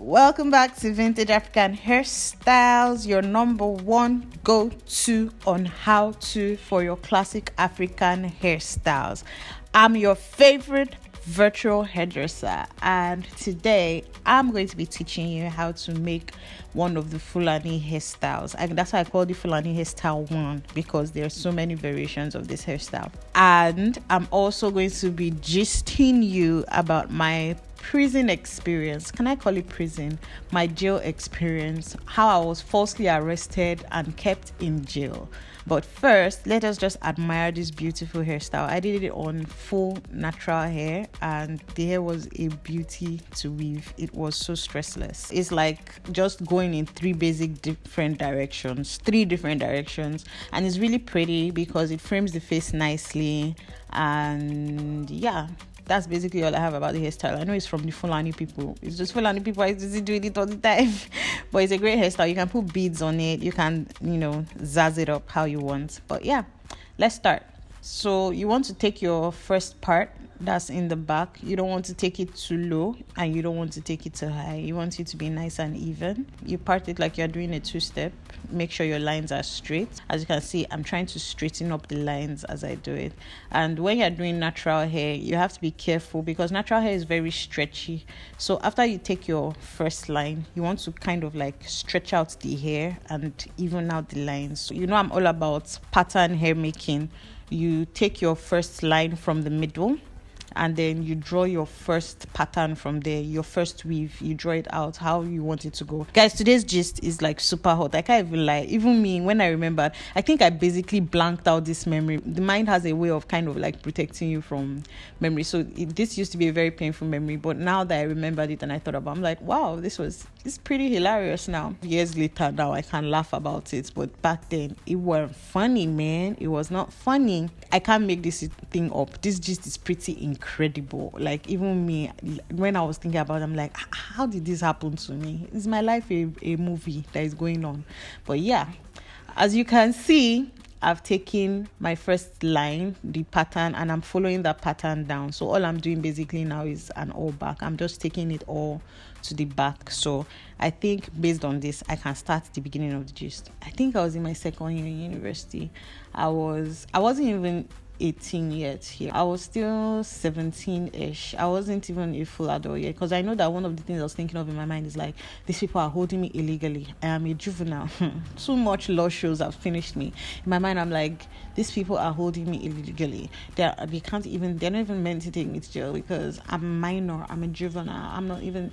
Welcome back to Vintage African Hairstyles, your number one go-to on how to for your classic African hairstyles. I'm your favorite virtual hairdresser, and today I'm going to be teaching you how to make one of the Fulani hairstyles. And that's why I call it Fulani Hairstyle 1, because there are so many variations of this hairstyle. And I'm also going to be gisting you about my prison experience. Can I call it prison? My jail experience, how I was falsely arrested and kept in jail. But first, let us just admire this beautiful hairstyle. I did it on full natural hair, and the hair was a beauty to weave. It was so stressless. It's like just going in three different directions, and it's really pretty because it frames the face nicely. And yeah, that's basically all I have about the hairstyle. I know it's from the Fulani people. It's just Fulani people. I just doing it all the time. But it's a great hairstyle. You can put beads on it. You can, zazz it up how you want. But yeah, let's start. So you want to take your first part that's in the back. You don't want to take it too low, and you don't want to take it too high. You want it to be nice and even. You part it like you're doing a two-step. Make sure your lines are straight. As you can see, I'm trying to straighten up the lines as I do it. And when you're doing natural hair, you have to be careful because natural hair is very stretchy. So after you take your first line, you want to kind of like stretch out the hair and even out the lines. So I'm all about pattern hair making. You take your first line from the middle, and then you draw your first pattern from there, your first weave. You draw it out how you want it to go. Guys, today's gist is like super hot. I can't even lie. Even me, when I remembered, I think I basically blanked out this memory. The mind has a way of kind of like protecting you from memory. So this used to be a very painful memory, but now that I remembered it and I thought about it, I'm like, wow, it's pretty hilarious now. Years later now, I can laugh about it, but back then it wasn't funny, man. It was not funny. I can't make this thing up. This gist is pretty incredible. Like, even me, when I was thinking about it, I'm like, how did this happen to me? Is my life a movie that is going on? But yeah, as you can see, I've taken my first line, the pattern, and I'm following that pattern down. So all I'm doing basically now is an all back. I'm just taking it all to the back. So I think based on this, I can start the beginning of the gist. I think I was in my second year in university. I wasn't even 18 yet here. I was still 17-ish. I wasn't even a full adult yet, because I know that one of the things I was thinking of in my mind is like, these people are holding me illegally. I am a juvenile. Too much law shows have finished me. In my mind, I'm like, these people are holding me illegally. They're not even meant to take me to jail because I'm a minor. I'm a juvenile. I'm not even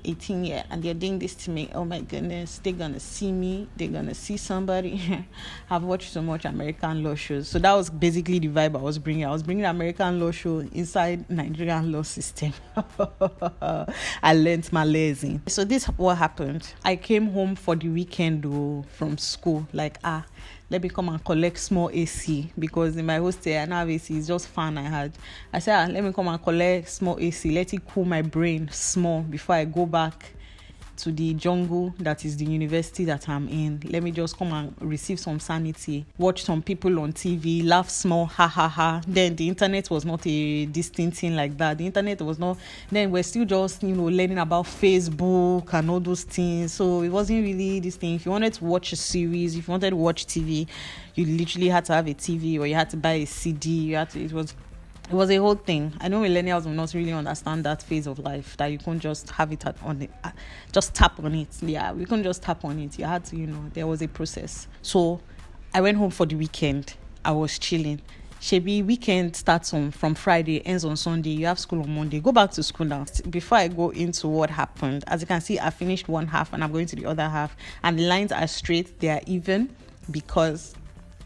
18 yet, and they're doing this to me. Oh my goodness, they're gonna see me. They're gonna see somebody. I've watched so much American law shows, so that was basically the vibe I was bringing. I was bringing American law show inside Nigerian law system. I learned my lesson. So this what happened. I came home for the weekend from school. Like, let me come and collect small AC, because in my hostel I don't have AC. It's just fan I had. I said, let me come and collect small AC. Let it cool my brain small before I go back to the jungle that is the university that I'm in. Let me just come and receive some sanity, watch some people on TV, laugh small, ha ha ha. Then the internet was not a distinct thing like that. The internet was not, then we're still just learning about Facebook and all those things. So it wasn't really this thing. If you wanted to watch a series, if you wanted to watch TV, you literally had to have a TV, or you had to buy a CD. It was a whole thing. I know millennials will not really understand that phase of life, that you can't just have it just tap on it. Yeah, we couldn't just tap on it. You had to, there was a process. So I went home for the weekend. I was chilling. Shebi, weekend starts from Friday, ends on Sunday. You have school on Monday. Go back to school now. Before I go into what happened, as you can see, I finished one half and I'm going to the other half. And the lines are straight. They are even because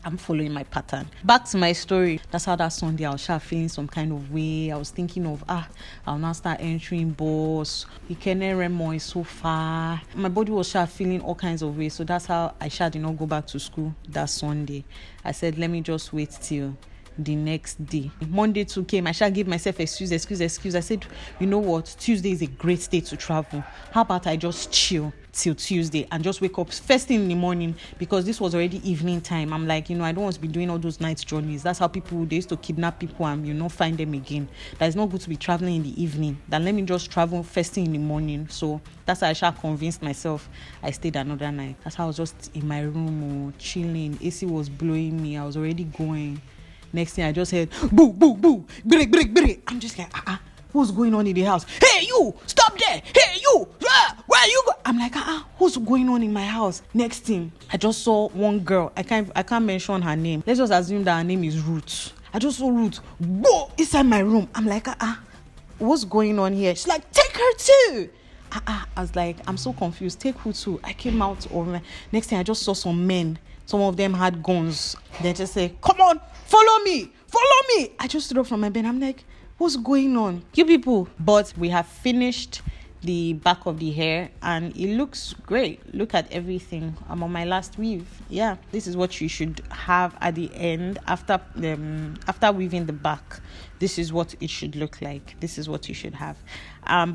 I'm following my pattern. Back to my story. That's how that Sunday I was feeling some kind of way. I was thinking of, I'll now start entering bus. Ikene Remo is so far. My body was feeling all kinds of ways. So that's how I did not go back to school that Sunday. I said, let me just wait till the next day. Monday too came. I shall give myself excuse. I said, you know what? Tuesday is a great day to travel. How about I just chill till Tuesday and just wake up first thing in the morning, because this was already evening time. I'm like, I don't want to be doing all those night journeys. That's how they used to kidnap people and find them again. That is not good to be traveling in the evening. Then let me just travel first thing in the morning. So that's how I shall convinced myself. I stayed another night. That's how I was just in my room chilling. AC was blowing me. I was already going. Next thing I just heard boo boo boo, break. I'm just like what's going on in the house? Hey, you, stop there. Hey, you, where you go? I'm like, what's going on in my house? Next thing, I just saw one girl. I can't mention her name. Let's just assume that her name is Ruth. I just saw Ruth go inside my room. I'm like, what's going on here? She's like, take her too. I was like, I'm so confused. Take who too? I came out over. Next thing, I just saw some men. Some of them had guns. They just say, come on, follow me. I just stood up from my bed. I'm like, what's going on, you people? But we have finished the back of the hair and it looks great. Look at everything. I'm on my last weave. Yeah, this is what you should have at the end after weaving the back. This is what it should look like. This is what you should have.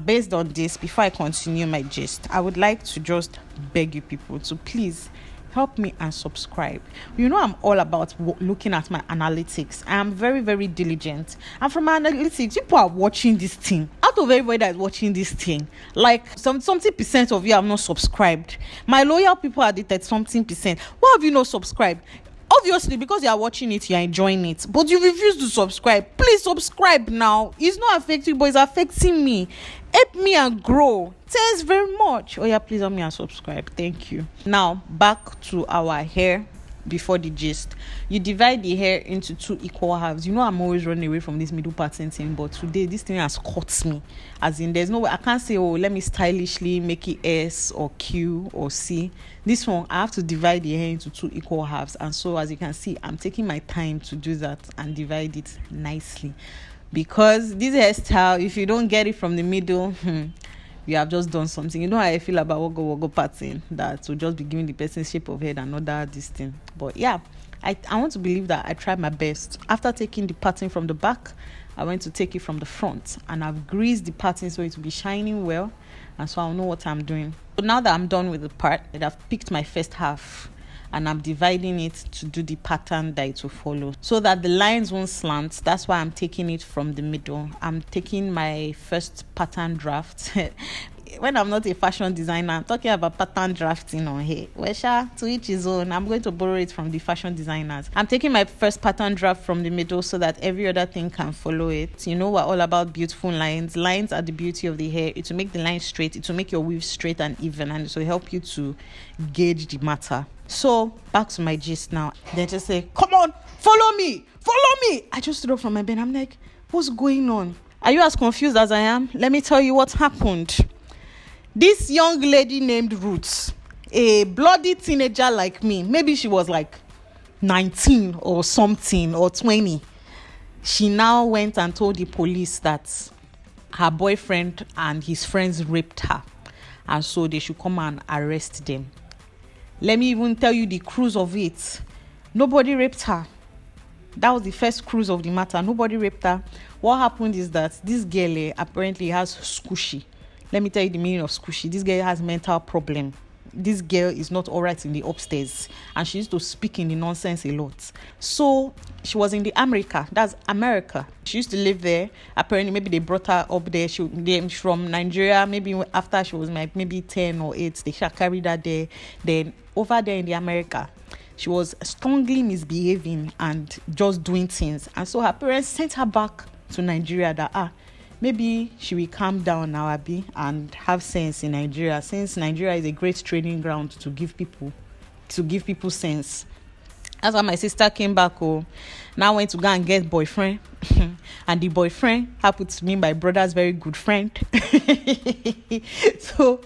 Based on this, before I continue my gist, I would like to just beg you people to please help me and subscribe. I'm all about looking at my analytics. I am very, very diligent. And from my analytics, people are watching this thing. Out of everybody that is watching this thing, like something percent of you have not subscribed. My loyal people are the 30-something%. Why have you not subscribed? Obviously, because you are watching it, you are enjoying it, but you refuse to subscribe. Please subscribe now. It's not affecting you, but it's affecting me. Help me and grow. Thanks very much. Oh yeah, please help me and subscribe. Thank you. Now back to our hair. Before the gist, you divide the hair into 2 equal halves. I'm always running away from this middle pattern thing, but today this thing has caught me. As in, there's no way I can't say, let me stylishly make it S or Q or C. This one, I have to divide the hair into 2 equal halves, and so as you can see, I'm taking my time to do that and divide it nicely, because this hairstyle, if you don't get it from the middle, you have just done something. You know how I feel about wogo pattern, that will just be giving the person shape of head and other this thing. But yeah, I want to believe that I tried my best. After taking the pattern from the back, I went to take it from the front, and I've greased the pattern so it will be shining well, and so I'll know what I'm doing. So now that I'm done with the part, I've picked my first half and I'm dividing it to do the pattern that it will follow, so that the lines won't slant. That's why I'm taking it from the middle. I'm taking my first pattern draft. When I'm not a fashion designer, I'm talking about pattern drafting on here. Wesha, to each his own. I'm going to borrow it from the fashion designers. I'm taking my first pattern draft from the middle so that every other thing can follow it. We're all about beautiful lines. Lines are the beauty of the hair. It will make the line straight. It will make your weave straight and even, and it will help you to gauge the matter. So back to my gist now. They just say, come on, follow me. I just stood up from my bed. I'm like, what's going on? Are you as confused as I am? Let me tell you what happened. This young lady named Ruth, a bloody teenager like me, maybe she was like 19 or something or 20. She now went and told the police that her boyfriend and his friends raped her, and so they should come and arrest them. Let me even tell you the cruise of it. Nobody raped her. That was the first cruise of the matter. Nobody raped her. What happened is that this girl apparently has squishy. Let me tell you the meaning of squishy. This girl has mental problem. This girl is not all right in the upstairs, and she used to speak in the nonsense a lot. So she was in the America. That's America. She used to live there. Apparently, maybe they brought her up there. She's from Nigeria. Maybe after she was like maybe 10 or 8, they carried her there. Then over there in the America, she was strongly misbehaving and just doing things. And so her parents sent her back to Nigeria that maybe she will calm down now, Abi, and have sense in Nigeria, since Nigeria is a great training ground to give people sense. That's why my sister came back. Now went to go and get boyfriend, and the boyfriend happened to be my brother's very good friend. So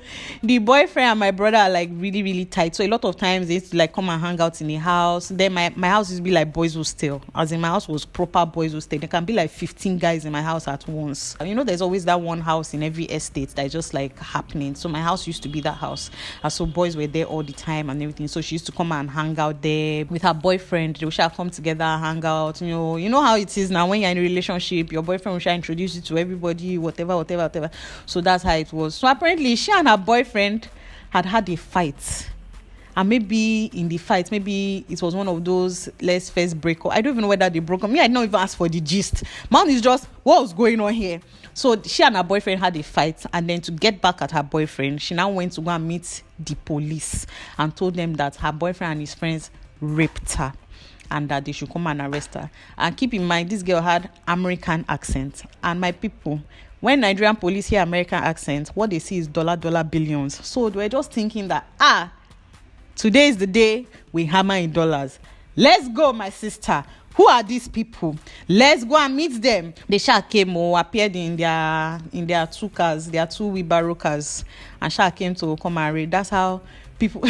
The boyfriend and my brother are like really, really tight. So a lot of times they used to like come and hang out in the house. Then my house used to be like boys hostel. As in my house was proper boys hostel. There can be like 15 guys in my house at once. And there's always that one house in every estate that is just like happening. So my house used to be that house. And so boys were there all the time and everything. So she used to come and hang out there with her boyfriend. They would shall come together, hang out. You know how it is now when you're in a relationship, your boyfriend will shall introduce you to everybody, whatever. So that's how it was. So apparently she and her boyfriend had a fight. And maybe in the fight, maybe it was one of those let's first break up. I don't even know whether they broke up. Me, I didn't even ask for the gist. Mine is just what was going on here. So she and her boyfriend had a fight, and then to get back at her boyfriend, she now went to go and meet the police and told them that her boyfriend and his friends raped her and that they should come and arrest her. And keep in mind, this girl had American accent. And my people, when Nigerian police hear American accent, what they see is dollar billions. So they were just thinking that, today is the day we hammer in dollars. Let's go, my sister. Who are these people? Let's go and meet them. They came or appeared in their 2 cars, their 2 wheelbarrow cars, and came to come and raid. That's how people,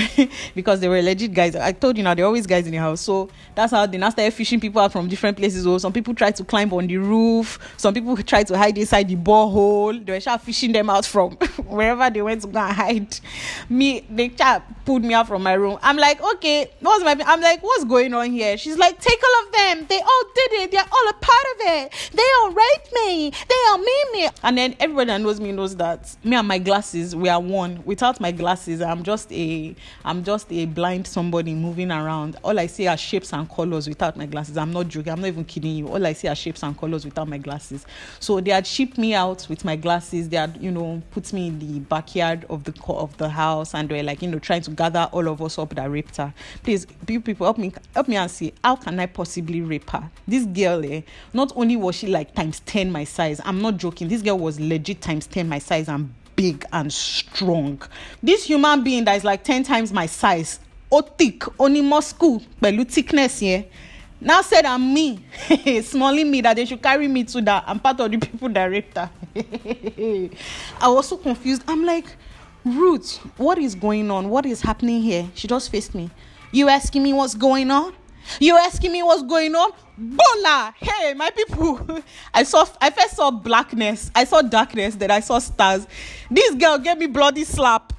because they were legit guys. I told you now, there are always guys in the house. So that's how they now started fishing people out from different places. Some people tried to climb on the roof. Some people tried to hide inside the borehole. They were fishing them out from wherever they went to go and hide. They pulled me out from my room. I'm like, okay, I'm like, what's going on here? She's like, take all of them. They all did it. They're all a part of it. They all raped me. They all made me. And then everybody that knows me knows that me and my glasses, we are one. Without my glasses, I'm just a blind somebody moving around. All I see are shapes and colors without my glasses. I'm not joking. I'm not even kidding you. All I see are shapes and colors without my glasses. So they had shipped me out with my glasses. They had, put me in the backyard of the house, and they were like, trying to gather all of us up that raped her. Please, people, help me and see, how can I possibly rape her? This girl, not only was she like times 10 my size, I'm not joking. This girl was legit times 10 my size and big and strong. This human being that is like 10 times my size, thick, only muscle, but thickness here, now said I'm me, smalling me, that they should carry me to that. I'm part of the people that raped her. I was so confused. I'm like, Ruth, what is going on? What is happening here? She just faced me. You asking me what's going on? You asking me what's going on? Bola! Hey, my people. I first saw blackness. I saw darkness. Then I saw stars. This girl gave me bloody slap.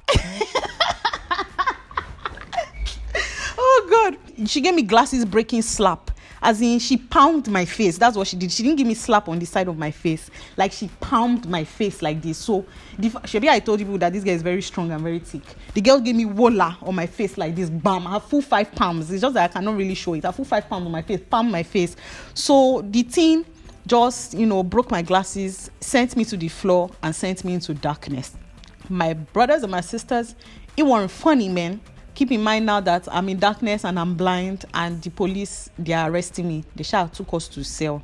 Oh, God. She gave me glasses breaking slap. As in, she pounded my face. That's what she did. She didn't give me slap on the side of my face. Like, she pounded my face like this. So, Shebi, I told you that this girl is very strong and very thick. The girl gave me wola on my face like this. Bam. Her full 5 palms. It's just that I cannot really show it. Her full 5 palms on my face. Palm my face. So, the thing just, broke my glasses, sent me to the floor, and sent me into darkness. My brothers and my sisters, it wasn't funny, man. Keep in mind now that I'm in darkness and I'm blind, and the police, they are arresting me. They took us to cell.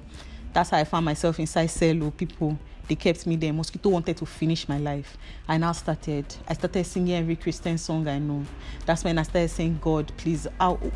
That's how I found myself inside cell. People, they kept me there. Mosquito wanted to finish my life. I started singing every Christian song I know. That's when I started saying, God, please,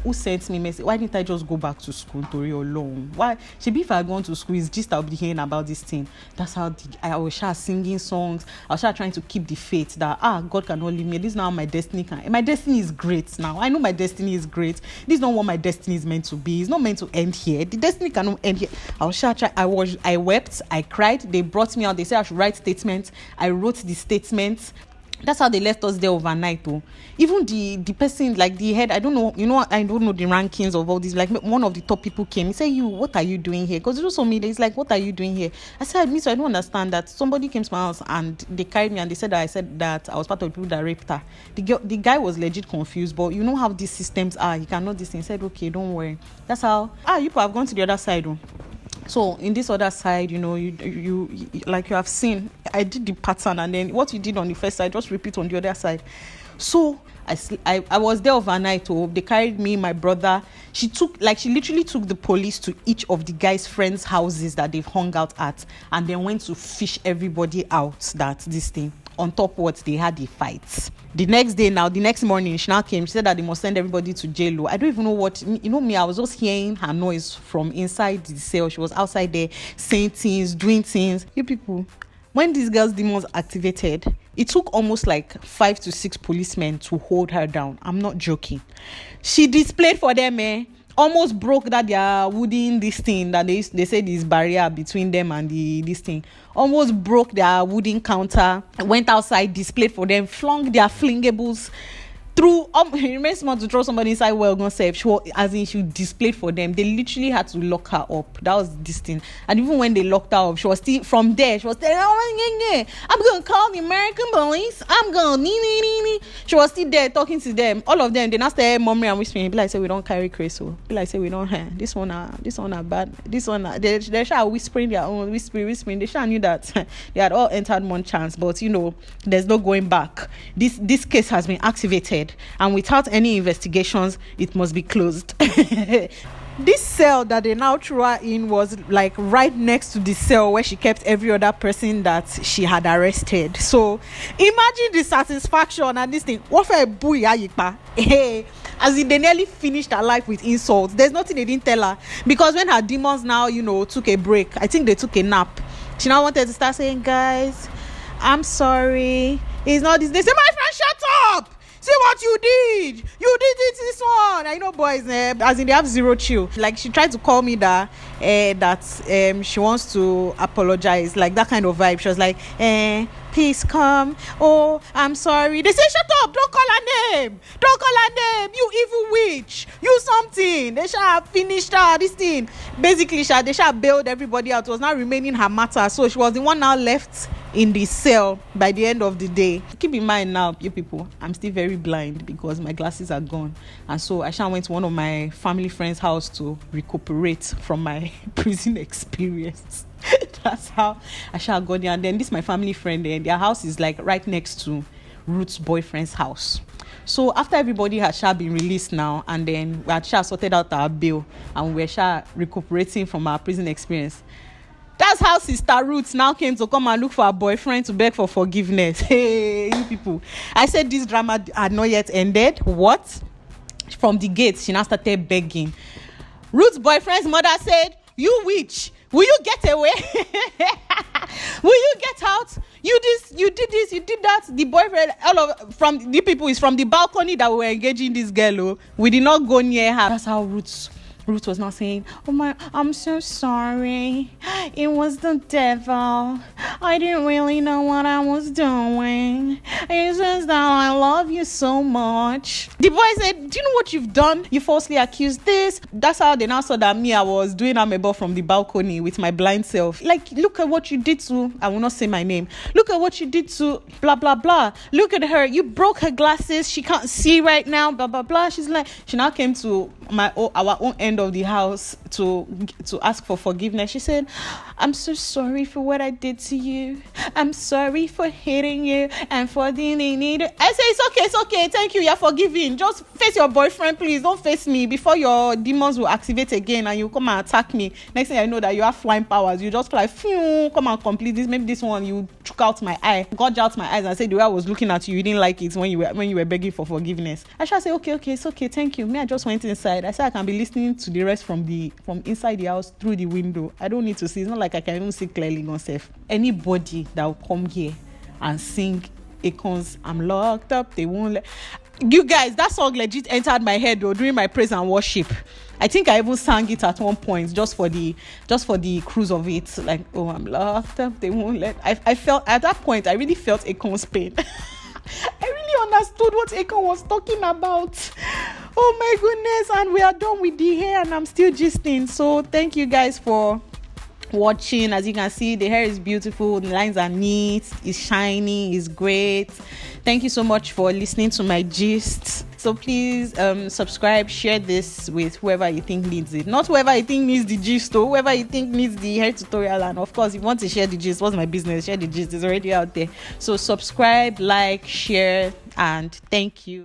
who sent me message? Why didn't I just go back to school to alone? Why? If I had gone to school, it's just I'll be hearing about this thing. That's how I was singing songs. I was trying to keep the faith that, God cannot leave me. This is now my destiny. My destiny is great now. I know my destiny is great. This is not what my destiny is meant to be. It's not meant to end here. The destiny cannot end here. I wept. I cried. They brought me out. They said I should write statements. I wrote the statements. That's how they left us there overnight, though. Even the person, like the head, I don't know, I don't know the rankings of all these. Like, one of the top people came. He said, what are you doing here? Because it just told me, he's like, what are you doing here? I said, I don't understand that. Somebody came to my house and they carried me and they said that I said that I was part of the people that raped her. The guy was legit confused, but you know how these systems are. He cannot this thing. He said, okay, don't worry. That's how, you have gone to the other side, though. So in this other side, you like you have seen, I did the pattern, and then what you did on the first side, just repeat on the other side. So I was there overnight. They carried me, my brother. She literally took the police to each of the guys' friends' houses that they've hung out at, and then went to fish everybody out. That this thing. On top of what, they had the fights. The next morning, she now came. She said that they must send everybody to jail. I don't even know what, me, I was just hearing her noise from inside the cell. She was outside there saying things, doing things. You people, when these girls' demons activated, It took almost like 5 to 6 policemen to hold her down. I'm not joking. She displayed for them, almost broke that their wooden this thing that they said is barrier between them and this thing. Almost broke their wooden counter. Went outside, displayed for them, flung their flingables through. It remains smart to throw somebody inside gonna say she displayed for them. They literally had to lock her up. That was this thing. And even when they locked her up, she was still from there. She was saying, I'm gonna call the American police. I'm gonna She was still there talking to them. All of them. They now start murmuring and whispering. Be like, say we don't carry creso. Be like, say we don't have this one are bad. This one they start whispering their own whispering. They sure knew that they had all entered one chance. But there's no going back. This case has been activated. And without any investigations, it must be closed. This cell that they now threw her in was like right next to the cell where she kept every other person that she had arrested. So imagine the satisfaction and this thing. What for a boy? As in, they nearly finished her life with insults. There's nothing they didn't tell her, because when her demons now took a break, I think they took a nap. She now wanted to start saying, guys, I'm sorry, it's not this. They say, my friend, shut up. See what you did. You did it, this one. I know boys, as in they have zero chill. Like, she tried to call me that she wants to apologize, like that kind of vibe. She was like, please come. Oh, I'm sorry. They say, shut up. Don't call her name. Don't call her name. You evil witch. You something. They shall have finished her, this thing. Basically, they shall have bailed everybody out. It was not remaining her matter. So she was the one now left in the cell by the end of the day. Keep in mind now, you people, I'm still very blind because my glasses are gone. And so I went to one of my family friends' house to recuperate from my prison experience. That's how I got there. And then this my family friend, and their house is like right next to Ruth's boyfriend's house. So after everybody had been released now, and then we had sorted out our bail, and we were recuperating from our prison experience, that's how Sister Ruth now came to come and look for her boyfriend to beg for forgiveness. Hey, you people. I said this drama had not yet ended. What? From the gate, she now started begging. Ruth's boyfriend's mother said, you witch, will you get away? Will you get out? You did this, you did that. The boyfriend, from the people, is from the balcony that we were engaging this girl. Oh. We did not go near her. That's how Ruth was now saying, I'm so sorry. It was the devil. I didn't really know what I was doing. It's just that I love you so much. The boy said, do you know what you've done? You falsely accused this. That's how they now saw that I was doing amebo from the balcony with my blind self. Like, look at what you did to, I will not say my name. Look at what you did to blah, blah, blah. Look at her. You broke her glasses. She can't see right now, blah, blah, blah. She's like, she now came to our own end of the house to ask for forgiveness. She said, I'm so sorry for what I did to you. I'm sorry for hitting you and for the need. I say, it's okay, thank you, you're forgiven. Just face your boyfriend, please. Don't face me before your demons will activate again and you come and attack me. Next thing I know that you have flying powers. You just fly, come and complete this. Maybe this one you took out my eye, gouge out my eyes and said the way I was looking at you, you didn't like it when you were begging for forgiveness. I shall say, okay, it's okay, thank you. Me, I just went inside. I said I can be listening to the rest from inside the house through the window. I don't need to see. It's not like I can even see clearly myself. Anybody that will come here and sing Akon's I'm locked up, they won't let you guys. That song legit entered my head though during my praise and worship. I think I even sang it at one point just for the cruise of it. Like, oh, I'm locked up, they won't let. I felt at that point I really felt Akon's pain. I really understood what Akon was talking about. Oh my goodness. And we are done with the hair and I'm still gisting. So thank you guys for watching. As you can see, the hair is beautiful, the lines are neat, it's shiny, it's great. Thank you so much for listening to my gist. So please subscribe, share this with whoever you think needs it. Not whoever you think needs the gist, or whoever you think needs the hair tutorial. And of course, if you want to share the gist, what's my business? Share the gist, it's already out there. So subscribe, like, share, and thank you.